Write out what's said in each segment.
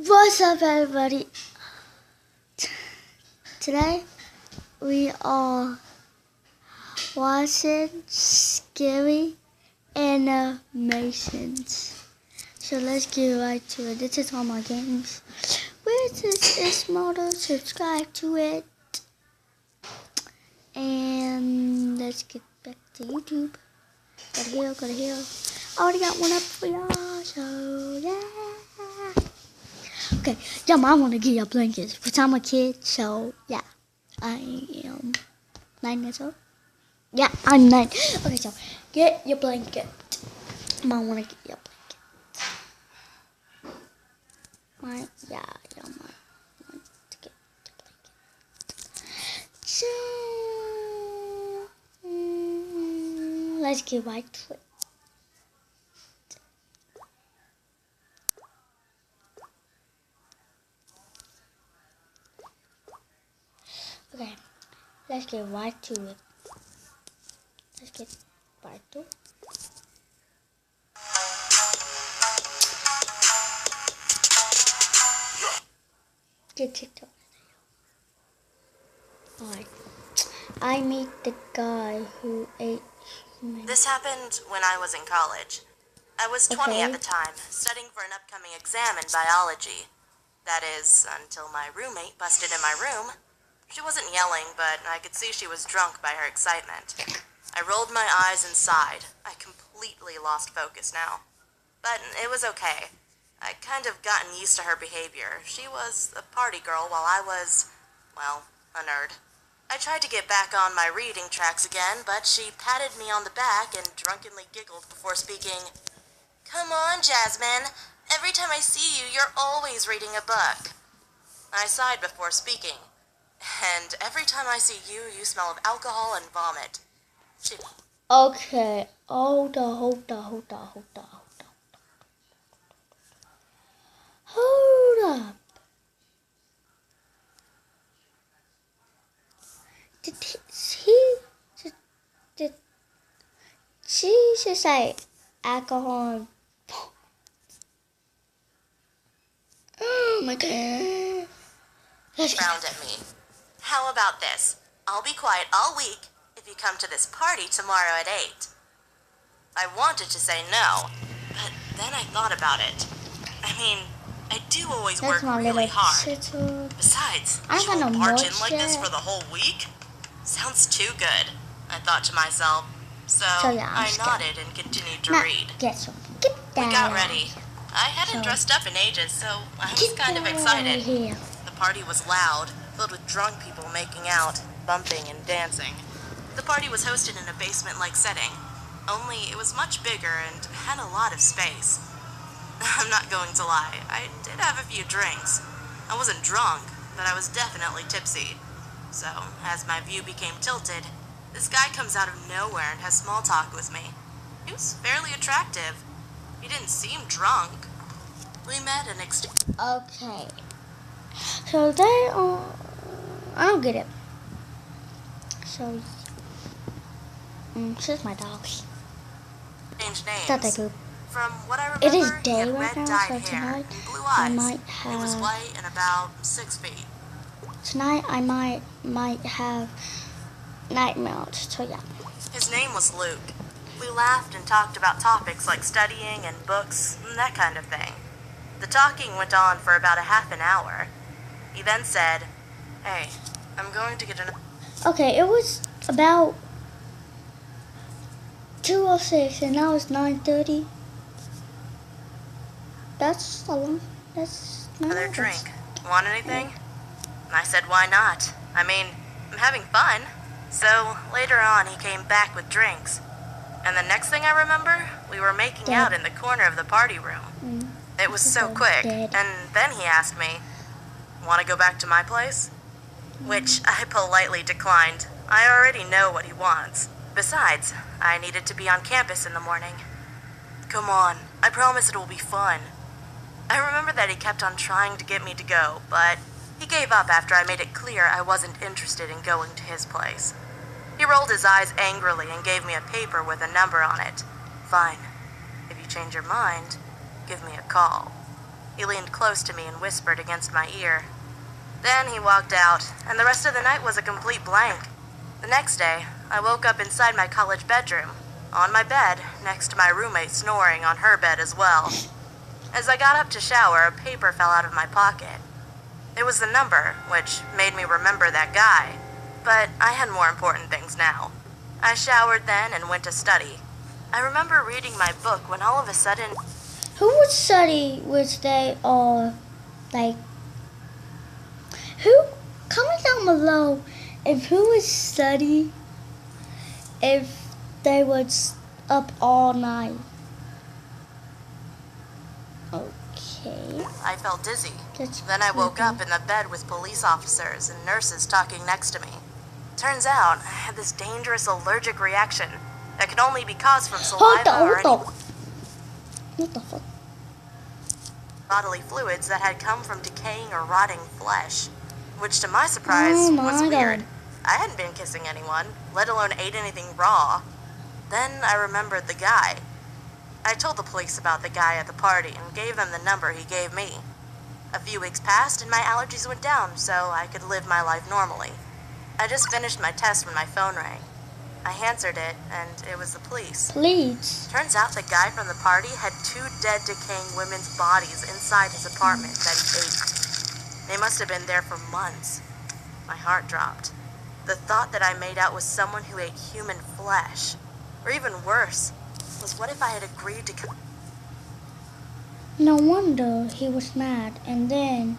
What's up, everybody? Today we are watching scary animations. So let's get right to it. This is all my games. Where is model? Subscribe to it. And let's get back to YouTube. Got a hill. I already got one up for y'all, so yeah. Okay, y'all might want to get your blankets, because I'm a kid, so yeah. I am 9 years old. Yeah, I'm 9. Okay, so get your blanket. You might want to get your blanket. Y'all might want to get your blanket. Let's get right to it. Okay, let's get right to it. Get TikTok. Alright. I meet the guy who ate humans. This happened when I was in college. I was 20 at the time, studying for an upcoming exam in biology. That is, until my roommate busted in my room. She wasn't yelling, but I could see she was drunk by her excitement. I rolled my eyes and sighed. I completely lost focus now. But it was okay. I'd kind of gotten used to her behavior. She was a party girl while I was, well, a nerd. I tried to get back on my reading tracks again, but she patted me on the back and drunkenly giggled before speaking. "Come on, Jasmine. Every time I see you, you're always reading a book." I sighed before speaking. "And every time I see you, you smell of alcohol and vomit." Okay, hold up. Did she just say alcohol and oh my god. Frowned at me. "How about this? I'll be quiet all week if you come to this party tomorrow at 8. I wanted to say no, but then I thought about it. I mean, I do always work really hard. Besides, you will barge in like this for the whole week? Sounds too good, I thought to myself. So yeah, I nodded and continued to read. We got ready. I hadn't dressed up in ages, so I was kind of excited. The party was loud, filled with drunk people making out, bumping and dancing. The party was hosted in a basement-like setting, only it was much bigger and had a lot of space. I'm not going to lie, I did have a few drinks. I wasn't drunk, but I was definitely tipsy. So, as my view became tilted, this guy comes out of nowhere and has small talk with me. He was fairly attractive. He didn't seem drunk. We met and Okay. So they I don't get it. So this is my dog. Changed names. It's not that good. From what I remember, It is he day had right now, red-dyed so hair tonight and blue I eyes. might He was have white and about 6 feet. Tonight I might have nightmares. So yeah. His name was Luke. We laughed and talked about topics like studying and books and that kind of thing. The talking went on for about a half an hour. He then said, "Hey, I'm going to get an..." Okay, it was about 2:06 and now it's 9:30. That's a long. That's not "Another bad. drink. Want anything?" I said, "Why not? I mean, I'm having fun." So later on, he came back with drinks. And the next thing I remember, we were making out in the corner of the party room. It was so quick. And then he asked me, "Want to go back to my place?" Which I politely declined. I already know what he wants. Besides, I needed to be on campus in the morning. "Come on, I promise it will be fun." I remember that he kept on trying to get me to go, but he gave up after I made it clear I wasn't interested in going to his place. He rolled his eyes angrily and gave me a paper with a number on it. "Fine. If you change your mind, give me a call." He leaned close to me and whispered against my ear. Then he walked out, and the rest of the night was a complete blank. The next day, I woke up inside my college bedroom, on my bed, next to my roommate snoring on her bed as well. As I got up to shower, a paper fell out of my pocket. It was the number, which made me remember that guy. But I had more important things now. I showered then and went to study. I remember reading my book when all of a sudden... Who would study which they are, like... Who? Comment down below if who would study if they was up all night. Okay. I felt dizzy. That's Then I woke creepy. up in the bed with police officers and nurses talking next to me. Turns out I had this dangerous allergic reaction that could only be caused from saliva or any What the fuck? bodily fluids that had come from decaying or rotting flesh. Which, to my surprise, Oh my was weird. God. I hadn't been kissing anyone, let alone ate anything raw. Then I remembered the guy. I told the police about the guy at the party and gave them the number he gave me. A few weeks passed and my allergies went down so I could live my life normally. I just finished my test when my phone rang. I answered it, and it was the police. Please. Turns out the guy from the party had 2 dead, decaying women's bodies inside his apartment that he ate. They must have been there for months. My heart dropped. The thought that I made out with someone who ate human flesh, or even worse, was what if I had agreed to come... No wonder he was mad, and then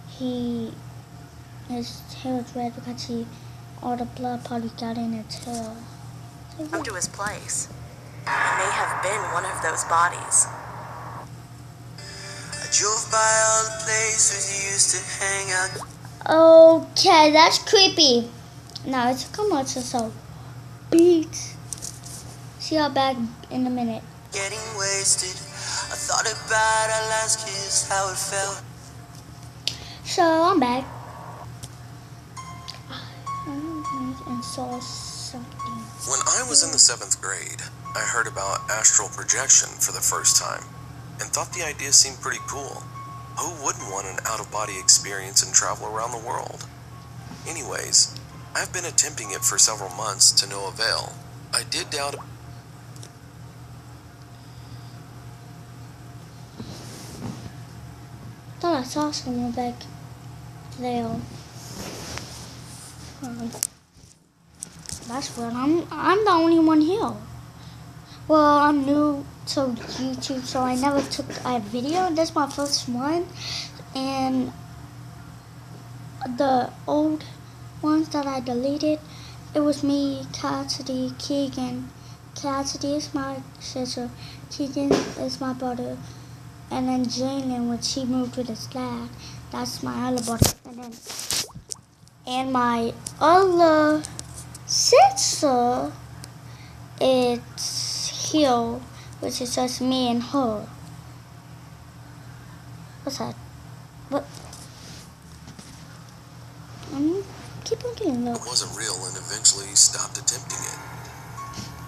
his hair was red because all the blood probably got in his hair. Come to his place. I may have been one of those bodies. I drove by all the places you used to hang out. Okay, that's creepy. Now it's a commercial, so beat. See you back in a minute. Getting wasted. I thought about our last kiss, how it felt. So I'm back. And saw something. When I was in the 7th grade, I heard about astral projection for the first time and thought the idea seemed pretty cool. Who wouldn't want an out-of-body experience and travel around the world? Anyways, I've been attempting it for several months to no avail. I did doubt... Thought I saw someone back there. That's weird. I'm the only one here. Well, I'm new to YouTube, so I never took a video. This is my first one, and the old ones that I deleted, it was me, Cassidy, Keegan. Cassidy is my sister, Keegan is my brother, and then Jalen, when she moved with his dad, that's my other brother, and my other sister, it's here, which is just me and her. What's that? What? Keep on getting low. It wasn't real and eventually stopped attempting it.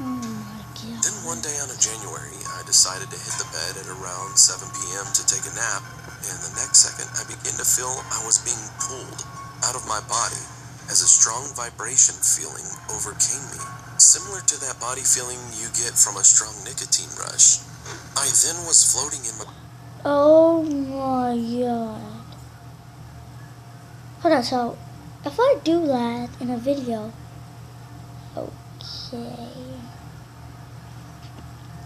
Oh my God. Then one day out of January, I decided to hit the bed at around 7 p.m. to take a nap, and the next second I began to feel I was being pulled out of my body as a strong vibration feeling overcame me, similar to that body feeling you get from a strong nicotine rush. I then was floating in my... Oh my God. Hold on, so if I do that in a video, okay,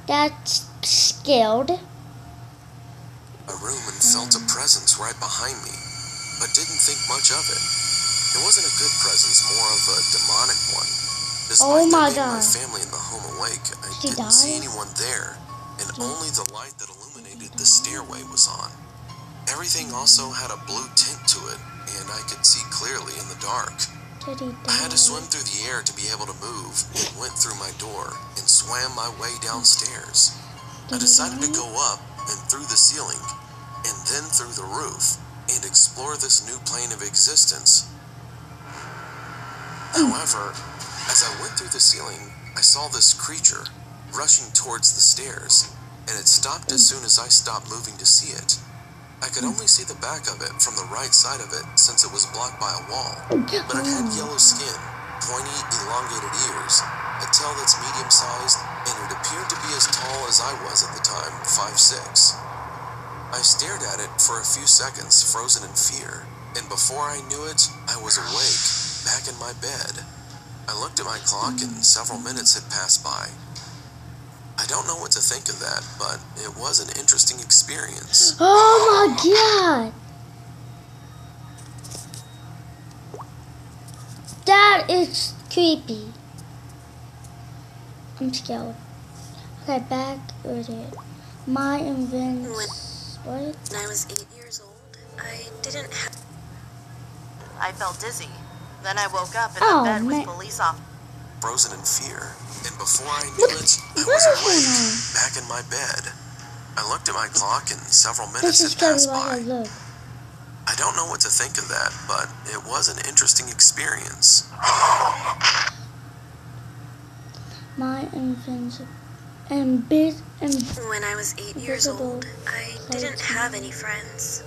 that's scared. a room and felt a presence right behind me, but didn't think much of it. It wasn't a good presence, more of a demonic one. Despite my there being my God. family in the home awake, I She didn't see died? anyone there, and only the light that illuminated the stairway was on. Everything also had a blue tint to it, and I could see clearly in the dark. Did he I had to die? swim through the air to be able to move, and went through my door and swam my way downstairs. I decided to go up and through the ceiling, and then through the roof, and explore this new plane of existence. However, as I went through the ceiling, I saw this creature rushing towards the stairs, and it stopped as soon as I stopped moving to see it. I could only see the back of it from the right side of it since it was blocked by a wall, but it had yellow skin, pointy, elongated ears, a tail that's medium-sized, and it appeared to be as tall as I was at the time, 5'6". I stared at it for a few seconds, frozen in fear, and before I knew it, I was awake, back in my bed. I looked at my clock and several minutes had passed by. I don't know what to think of that, but it was an interesting experience. Oh my god! That is creepy. I'm scared. Okay, back with it. My invention. What? When I was 8 years old, I didn't have... I felt dizzy. Then I woke up in the bed with police officers. Frozen in fear, and before I knew it, I was awake, back in my bed. I looked at my clock and several minutes had passed by. I don't know what to think of that, but it was an interesting experience. My invention. When I was 8 years old, I didn't have any friends.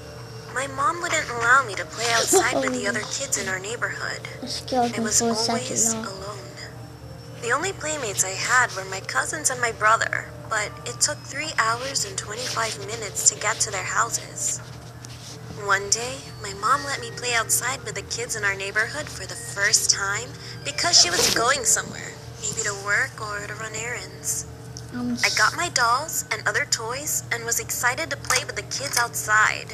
My mom wouldn't allow me to play outside with the other kids in our neighborhood. I was always alone. The only playmates I had were my cousins and my brother, but it took 3 hours and 25 minutes to get to their houses. One day, my mom let me play outside with the kids in our neighborhood for the first time because she was going somewhere, maybe to work or to run errands. I got my dolls and other toys and was excited to play with the kids outside.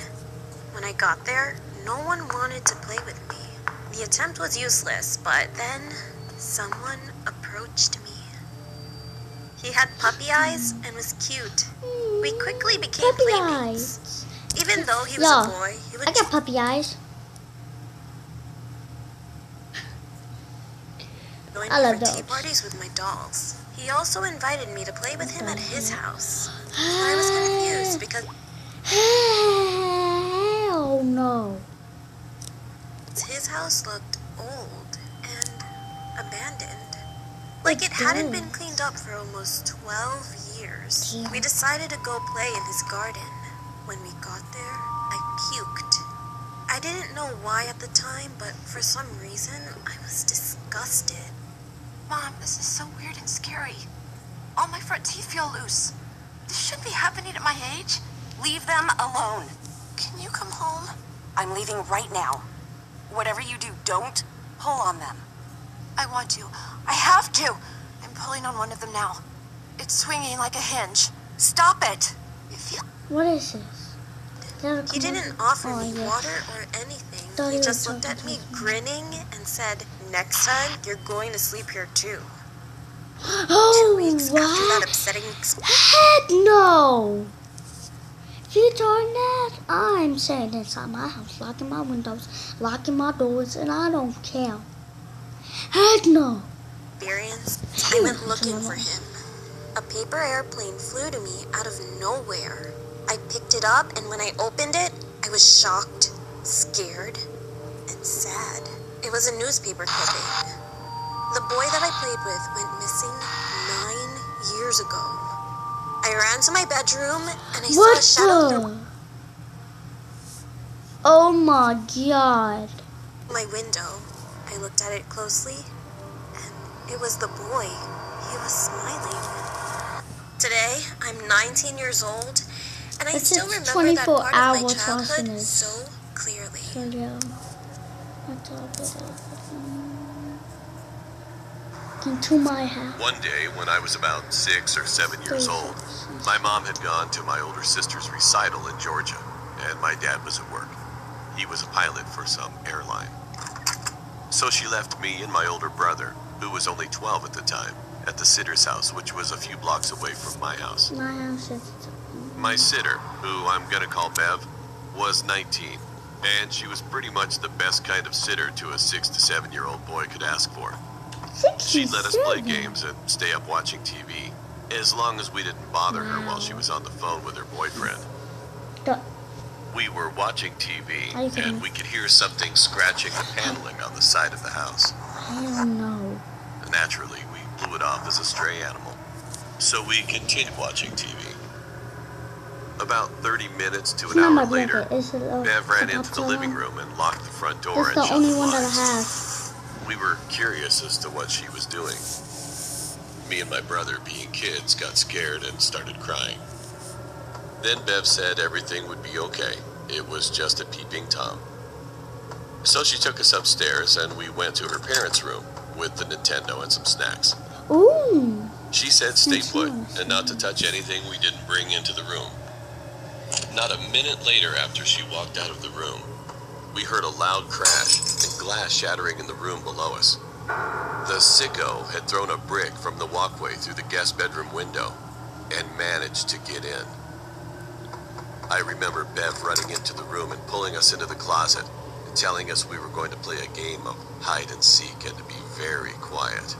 When I got there, no one wanted to play with me. The attempt was useless, but then someone approached me. He had puppy eyes and was cute. We quickly became playmates. Even though he was a boy, he would... I got puppy eyes. join me for tea parties with my dolls. He also invited me to play with him at his house. I was confused because... Hell no. His house looked old and abandoned. Like it hadn't been cleaned up for almost 12 years. We decided to go play in his garden. When we got there, I puked. I didn't know why at the time, but for some reason, I was disgusted. Mom, this is so weird and scary. All my front teeth feel loose. This shouldn't be happening at my age. Leave them alone. Can you come home? I'm leaving right now. Whatever you do, don't pull on them. I want to. I have to. I'm pulling on one of them now. It's swinging like a hinge. Stop it. What is this? He didn't offer me water or anything. He just looked at me grinning and said, "Next time, you're going to sleep here too." 2 weeks after that upsetting Heck no! If you're doing that, I'm staying inside my house, locking my windows, locking my doors, and I don't care. Heck no! Experience, I went looking for him. A paper airplane flew to me out of nowhere. I picked it up, and when I opened it, I was shocked, scared, and sad. It was a newspaper clipping. The boy that I played with went missing 9 years ago. I ran to my bedroom, and I saw a shadow through Oh my god. my window. I looked at it closely, and it was the boy. He was smiling. Today, I'm 19 years old, and I still remember that part of my childhood so clearly. Into my house. One day, when I was about 6 or 7 years old, my mom had gone to my older sister's recital in Georgia, and my dad was at work. He was a pilot for some airline. So she left me and my older brother, who was only 12 at the time, at the sitter's house, which was a few blocks away from my house. My house is... My sitter, who I'm gonna call Bev, was 19, and she was pretty much the best kind of sitter to a 6 to 7 year old boy could ask for. She'd let us play games and stay up watching TV, as long as we didn't bother her while she was on the phone with her boyfriend. We were watching TV, and we could hear something scratching the paneling on the side of the house. Hell no. Naturally, we blew it off as a stray animal, so we continued watching TV. About 30 minutes to It's an not my hour later, blanket. It's Bev ran into the living room and locked the front door and That's the shut only the one that I blinds. have. We were curious as to what she was doing. Me and my brother, being kids, got scared and started crying. Then Bev said everything would be okay. It was just a peeping Tom. So she took us upstairs and we went to her parents' room with the Nintendo and some snacks. Ooh. She said stay That's put nice. and not to touch anything we didn't bring into the room. Not a minute later after she walked out of the room, we heard a loud crash and glass shattering in the room below us. The sicko had thrown a brick from the walkway through the guest bedroom window and managed to get in. I remember Bev running into the room and pulling us into the closet and telling us we were going to play a game of hide and seek and to be very quiet.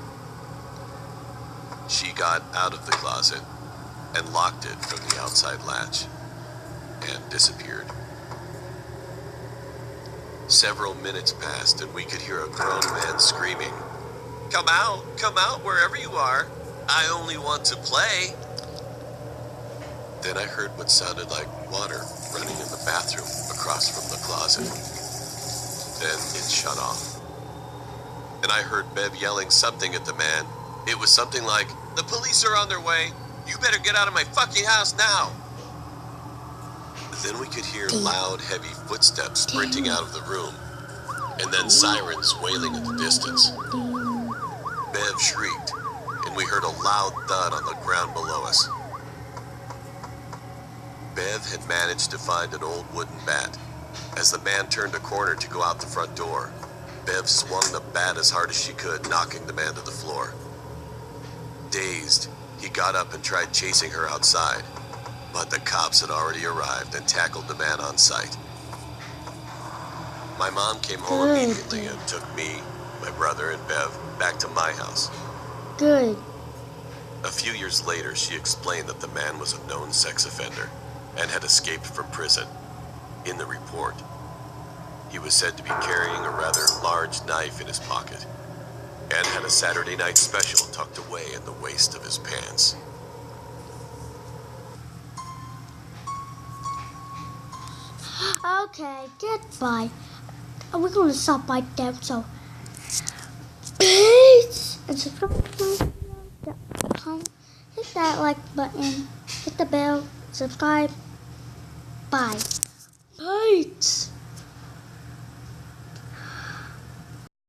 She got out of the closet and locked it from the outside latch and disappeared. Several minutes passed and we could hear a grown man screaming, come out wherever you are. I only want to play." Then I heard what sounded like water running in the bathroom across from the closet. Then it shut off. And I heard Bev yelling something at the man. It was something like, "The police are on their way. You better get out of my fucking house now." Then we could hear loud, heavy footsteps sprinting out of the room, and then sirens wailing in the distance. Bev shrieked, and we heard a loud thud on the ground below us. Bev had managed to find an old wooden bat. As the man turned a corner to go out the front door, Bev swung the bat as hard as she could, knocking the man to the floor. Dazed, he got up and tried chasing her outside, but the cops had already arrived and tackled the man on sight. My mom came home immediately and took me, my brother, and Bev back to my house. Good. A few years later, she explained that the man was a known sex offender and had escaped from prison. In the report, he was said to be carrying a rather large knife in his pocket and had a Saturday night special tucked away in the waist of his pants. Okay, goodbye. We're going to stop right there, so peace and subscribe. Hit that like button, hit the bell, subscribe. Bye. Peace.